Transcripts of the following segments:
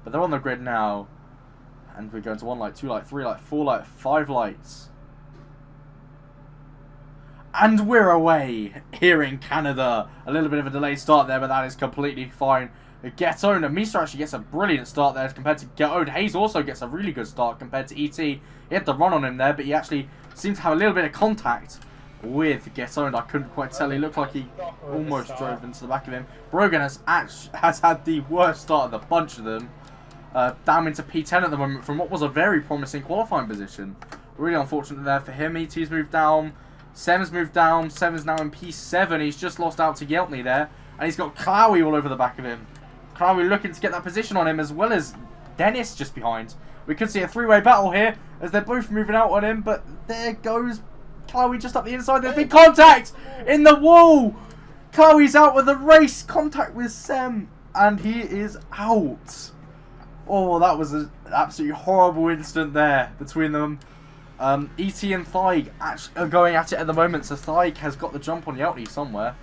But they're on the grid now. And we're going to 1 light, 2 light, 3 light, 4 light, 5 lights. And we're away here in Canada. A little bit of a delayed start there, but that is completely fine. Get Owned, and Mista actually gets a brilliant start there compared to Get Owned. Hayes also gets a really good start compared to ET. He had the run on him there, but he actually seemed to have a little bit of contact with Get Owned. I couldn't quite tell. He looked like he almost drove into the back of him. Brogan has had the worst start of the bunch of them. Down into P10 at the moment from what was a very promising qualifying position. Really unfortunate there for him. ET's moved down. Sem's moved down. Sem's now in P7. He's just lost out to Yeltney there. And he's got Clowie all over the back of him. Clowie looking to get that position on him as well as Dennis just behind. We could see a three-way battle here as they're both moving out on him. But there goes Clowie just up the inside. There's been contact in the wall. Clowie's out with the race. Contact with Sem. And he is out. Oh, that was an absolutely horrible incident there between them. ET and Thaig are going at it at the moment. So Thaig has got the jump on Yeltney somewhere.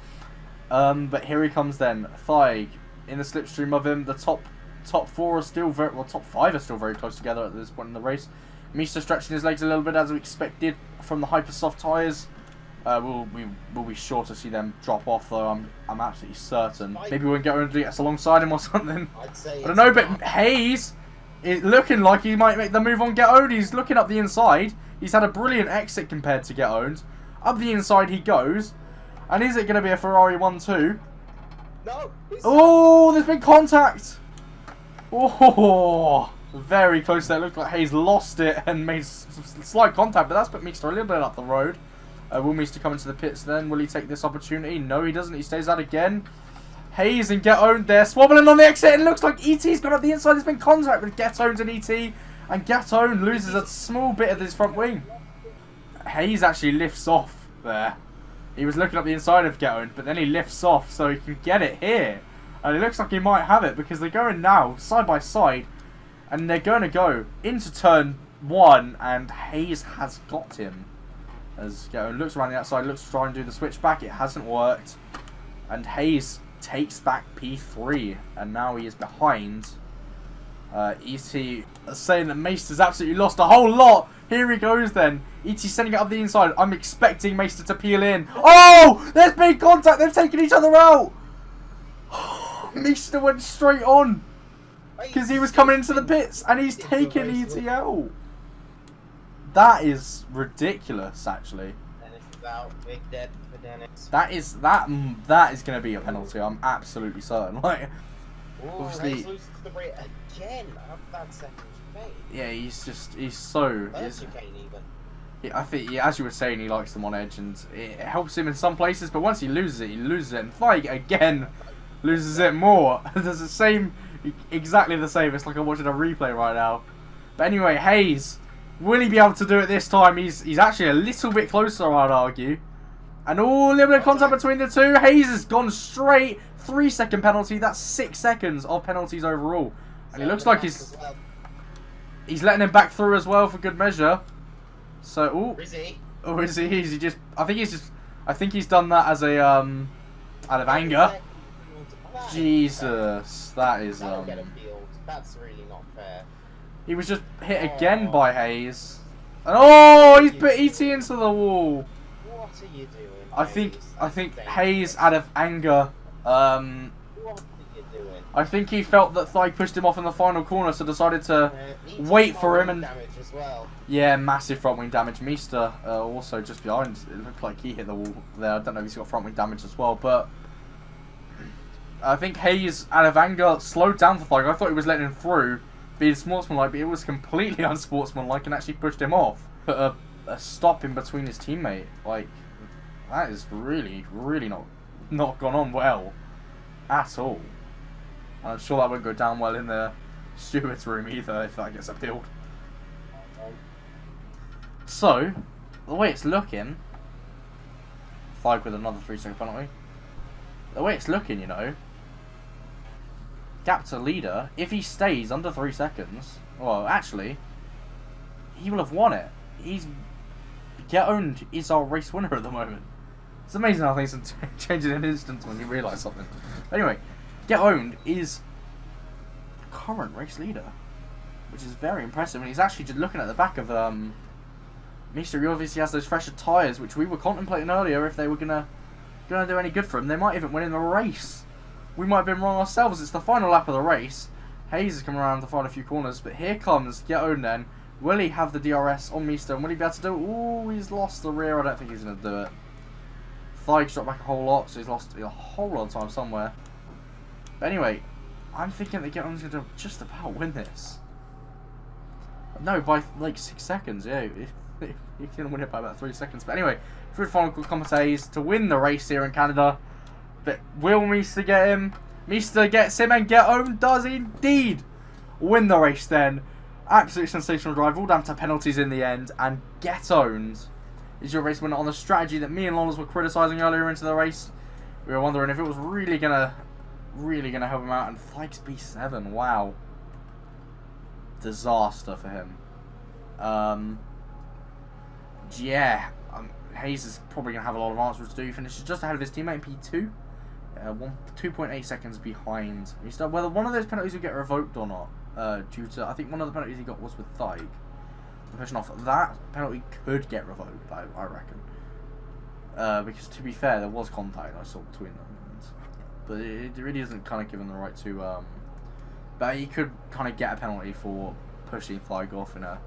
But here he comes then. Thaig in the slipstream of him. The top 4 are still very, well, top 5 are still very close together at this point in the race. Mista stretching his legs a little bit as we expected from the hyper soft tyres. We'll be sure to see them drop off though. I'm absolutely certain. Maybe we'll get us alongside him or something. I don't know, but Hayes is looking like he might make the move on Get Owned. He's looking up the inside. He's had a brilliant exit compared to Get Owned. Up the inside he goes. And is it going to be a Ferrari 1-2? No. Oh, there's been contact. Oh, very close there. It looked like Hayes lost it and made slight contact, but that's put Mista a little bit up the road. Will Mista come into the pits then? Will he take this opportunity? No, he doesn't. He stays out again. Hayes and Get Owned there, swobbling on the exit. It looks like ET's gone up the inside. There's been contact with Get Owned and ET, and Get Owned loses a small bit of his front wing. Hayes actually lifts off there. He was looking up the inside of Get Owned, but then he lifts off so he can get it here. And it looks like he might have it because they're going now side by side. And they're going to go into turn 1 and Hayes has got him. As Get Owned looks around the outside, looks to try and do the switch back. It hasn't worked. And Hayes takes back P3. And now he is behind. ET saying that Meister's absolutely lost a whole lot. Here he goes then. ET sending it up the inside. I'm expecting Meister to peel in. Oh! There's been contact. They've taken each other out. Meister went straight on. Because he was coming into the pits. And he's taken ET out. That is ridiculous, actually. Dennis is out. Big dead for Dennis. That is going to be a penalty. I'm absolutely certain. Like, Ooh, obviously, Hayes loses the break again. That second chicane. yeah, he's so. First chicane even. I think, yeah, as you were saying, he likes them on edge, and it helps him in some places. But once he loses it, And Thaig again loses it more. There's the same, exactly the same. It's like I'm watching a replay right now. But anyway, Hayes, will he be able to do it this time? He's actually a little bit closer, I'd argue. And a little bit of contact between the two. Hayes has gone straight. 3-second penalty. That's 6 seconds of penalties overall. And it looks like he's letting him back through as well for good measure. So, ooh. Is he? Oh, is he? Is he just? I think he's done that as a out of anger. Jesus, that is That's really not fair. He was just hit again by Hayes. And oh, he's put ET into the wall. What are you doing? I think Hayes out of anger. What are you doing? I think he felt that Thaig pushed him off in the final corner, so decided to wait for him and. Damage as well. Yeah, massive front wing damage. Meister also just behind. It looked like he hit the wall there. I don't know if he's got front wing damage as well, but I think Hayes, out of anger, slowed down for Thaig. I thought he was letting him through, being sportsmanlike, but it was completely unsportsmanlike and actually pushed him off. Put a stop in between his teammate. Like, that is really, really not gone on well at all. And I'm sure that won't go down well in the steward's room either if that gets appealed. So, the way it's looking, Thaig with another 3-second penalty. The way it's looking, you know, gap to leader, if he stays under 3 seconds, well, actually, he will have won it. Get Owned is our race winner at the moment. It's amazing how things can change in an instant when you realise something. Anyway, Get Owned is current race leader, which is very impressive. And he's actually just looking at the back of Mister. He obviously has those fresher tyres, which we were contemplating earlier if they were gonna do any good for him. They might even win in the race. We might have been wrong ourselves. It's the final lap of the race. Hayes is coming around the final few corners, but here comes Get Own then. Will he have the DRS on Mister? And will he be able to do it? Ooh, he's lost the rear. I don't think he's going to do it. Thig's dropped back a whole lot, so he's lost a whole lot of time somewhere. But anyway, I'm thinking that Get Own's going to just about win this. No, by like 6 seconds, yeah. He's going to win it by about 3 seconds. But anyway, through the final commentaries to win the race here in Canada. But will Mister get him? Mister gets him, and Get Own does indeed win the race then. Absolutely sensational drive, all down to penalties in the end, and Get Owned is your race winner on the strategy that me and Lolerz were criticising earlier into the race. We were wondering if it was really gonna help him out, and Fikes B7, wow. Disaster for him. Yeah, Hayes is probably going to have a lot of answers to do. He finishes just ahead of his teammate in P2. 2.8 seconds behind. Whether one of those penalties will get revoked or not, due to, I think one of the penalties he got was with Thig. Pushing off, that penalty could get revoked, I reckon. Because to be fair, there was contact I saw between them. But it really isn't kind of given the right to, but he could kind of get a penalty for pushing Thig off in a